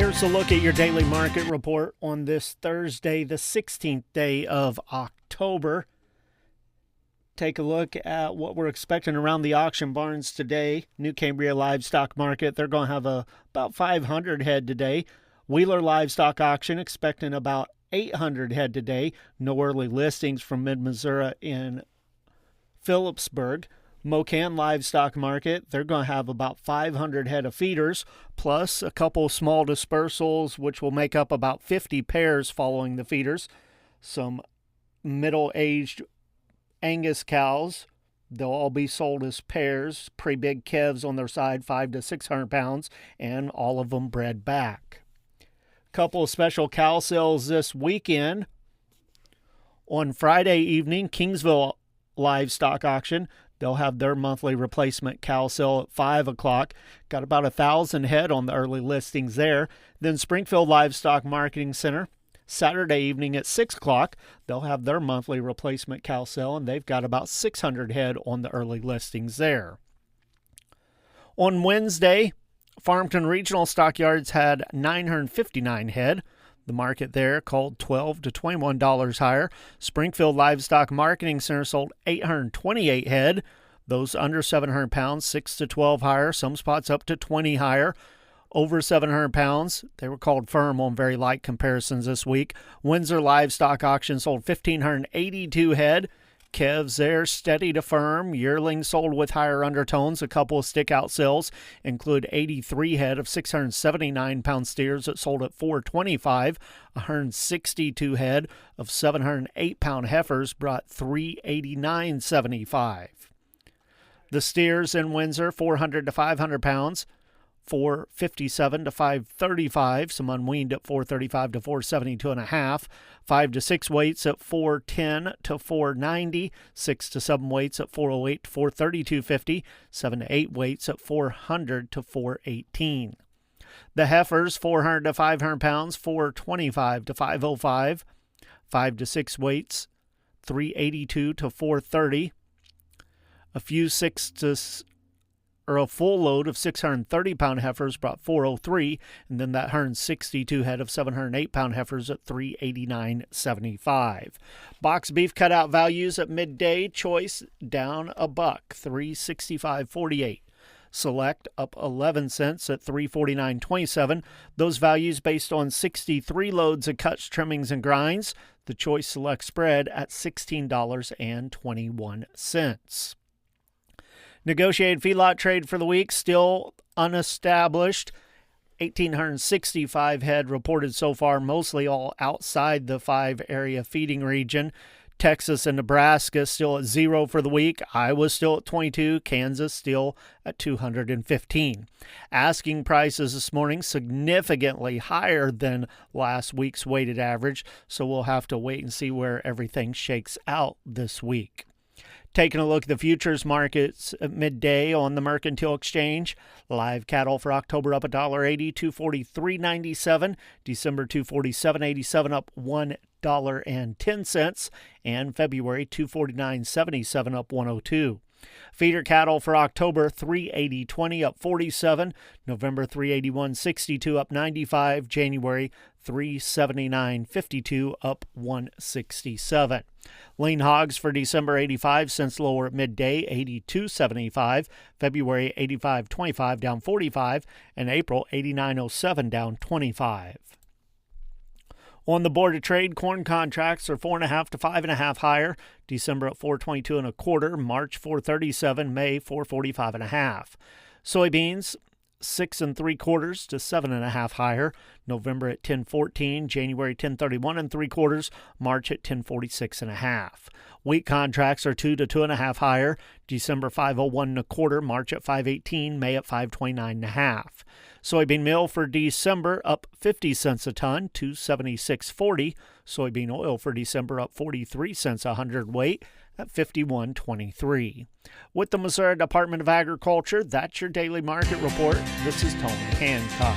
Here's a look at your daily market report on this Thursday, the 16th day of October. Take a look at what we're expecting around the auction barns today. New Cambria Livestock Market, they're going to have about 500 head today. Wheeler Livestock Auction expecting about 800 head today. No early listings from Mid-Missouri in Phillipsburg. Mocan Livestock Market, they're going to have about 500 head of feeders, plus a couple small dispersals, which will make up about 50 pairs following the feeders. Some middle-aged Angus cows, they'll all be sold as pairs, pretty big calves on their side, 500 to 600 pounds, and all of them bred back. Couple of special cow sales this weekend. On Friday evening, Kingsville Livestock Auction, they'll have their monthly replacement cow sale at 5 o'clock. Got about 1,000 head on the early listings there. Then Springfield Livestock Marketing Center, Saturday evening at 6 o'clock, they'll have their monthly replacement cow sale, and they've got about 600 head on the early listings there. On Wednesday, Farmington Regional Stockyards had 959 head. The market there called $12 to $21 higher. Springfield Livestock Marketing Center sold 828 head. Those under 700 pounds, 6 to 12 higher. Some spots up to 20 higher. Over 700 pounds, they were called firm on very light comparisons this week. Windsor Livestock Auction sold 1,582 head. Calves there, steady to firm. Yearlings sold with higher undertones. A couple of stick-out sales include 83 head of 679-pound steers that sold at $425. 162 head of 708-pound heifers brought $389.75. The steers in Windsor, 400 to 500 pounds, 457 to 535, some unweaned at 435 to 472 and a half, 5 to 6 weights at 410 to 490, 6 to 7 weights at 408 to 432.50, 7 to 8 weights at 400 to 418. The heifers, 400 to 500 pounds, 425 to 505, 5 to 6 weights, 382 to 430. A few a full load of 630-pound heifers brought 403, and then that 162 head of 708-pound heifers at 389.75. Box beef cutout values at midday. Choice down a buck, 365.48. Select up 11 cents at 349.27. Those values based on 63 loads of cuts, trimmings, and grinds. The Choice Select spread at $16.21. Negotiated feedlot trade for the week, still unestablished. 1,865 head reported so far, mostly all outside the 5-area feeding region. Texas and Nebraska still at 0 for the week. Iowa still at 22. Kansas still at 215. Asking prices this morning significantly higher than last week's weighted average, so we'll have to wait and see where everything shakes out this week. Taking a look at the futures markets at midday on the Mercantile Exchange. Live cattle for October up $1.80, $243.97. December $247.87 up $1.10. And February $249.77 up $1.02. Feeder cattle for October $380.20 up 47. November $381.62 up 95. January $379.52 up 167. Lean hogs for December 85 cents lower at midday, 82.75. February 85.25 down 45, and April 89.07 down 25. On the Board of Trade, corn contracts are 4.5 to 5.5 higher. December at 4.22 1/4, March 4.37, May 4.45 1/2. Soybeans 6 3/4 to 7.5 higher. November at 10.14, January 10.31 3/4, March at 10.46 1/2. Wheat contracts are 2 to 2.5 higher. December 5.01 1/4, March at 5.18, May at 5.29 1/2. Soybean meal for December up 50 cents a ton, $276.40. Soybean oil for December up 43 cents a hundredweight at $51.23. With the Missouri Department of Agriculture, that's your daily market report. This is Tony Hancock.